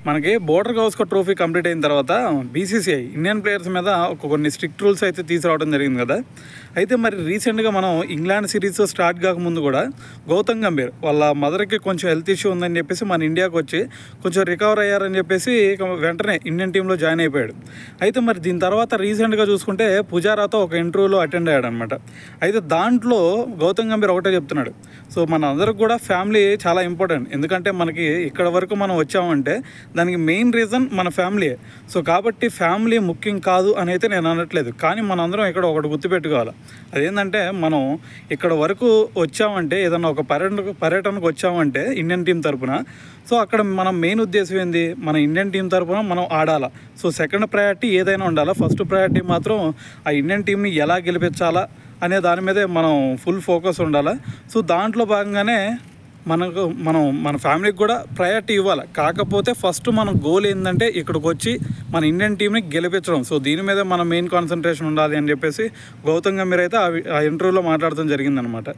మనకి border Gavaskar trophy complete అయిన తర్వాత బీసీసీఐ ఇండియన్ ప్లేయర్స్ మీద కొన్ని స్ట్రిక్ట్ రూల్స్ అయితే తీసుకురావడం జరిగింది కదా. అయితే మరి రీసెంట్గా మనం ఇంగ్లాండ్ సిరీస్ స్టార్ట్ కాకముందు కూడా గౌతమ్ గంభీర్ వాళ్ళ మదర్కి కొంచెం హెల్త్ ఇష్యూ ఉందని చెప్పేసి మన ఇండియాకి వచ్చి కొంచెం రికవర్ అయ్యారని చెప్పేసి వెంటనే ఇండియన్ టీంలో జాయిన్ అయిపోయాడు. అయితే మరి దీని తర్వాత రీసెంట్గా చూసుకుంటే పుజారాతో ఒక ఇంటర్వ్యూలో అటెండ్ అయ్యాడు అనమాట. అయితే దాంట్లో గౌతమ్ గంభీర్ ఒకటే చెప్తున్నాడు, సో మన అందరికి కూడా ఫ్యామిలీ చాలా ఇంపార్టెంట్. ఎందుకంటే మనకి ఇక్కడ వరకు మనం వచ్చామంటే దానికి మెయిన్ రీజన్ మన ఫ్యామిలీయే. సో కాబట్టి ఫ్యామిలీ ముఖ్యం కాదు అని అయితే నేను అనట్లేదు, కానీ మనందరం ఇక్కడ ఒకటి గుర్తుపెట్టుకోవాలి. అదేంటంటే మనం ఇక్కడ వరకు వచ్చామంటే ఏదన్నా ఒక పర్యటనకు వచ్చామంటే ఇండియన్ టీం తరపున, సో అక్కడ మనం మెయిన్ ఉద్దేశం ఏంది, మన ఇండియన్ టీం తరపున మనం ఆడాలా. సో సెకండ్ ప్రయారిటీ ఏదైనా ఉండాలా, ఫస్ట్ ప్రయారిటీ మాత్రం ఆ ఇండియన్ టీంని ఎలా గెలిపించాలా అనే దాని మీదే మనం ఫుల్ ఫోకస్ ఉండాలి. సో దాంట్లో భాగంగానే మన ఫ్యామిలీకి కూడా ప్రయారిటీ ఇవ్వాలి. కాకపోతే ఫస్ట్ మన గోల్ ఏంటంటే ఇక్కడికి వచ్చి మన ఇండియన్ టీంని గెలిపించడం. సో దీని మీద మన మెయిన్ కాన్సన్ట్రేషన్ ఉండాలి అని చెప్పేసి గౌతమ్ గంభీర్ అయితే ఆ ఇంటర్వ్యూలో మాట్లాడడం జరిగిందనమాట.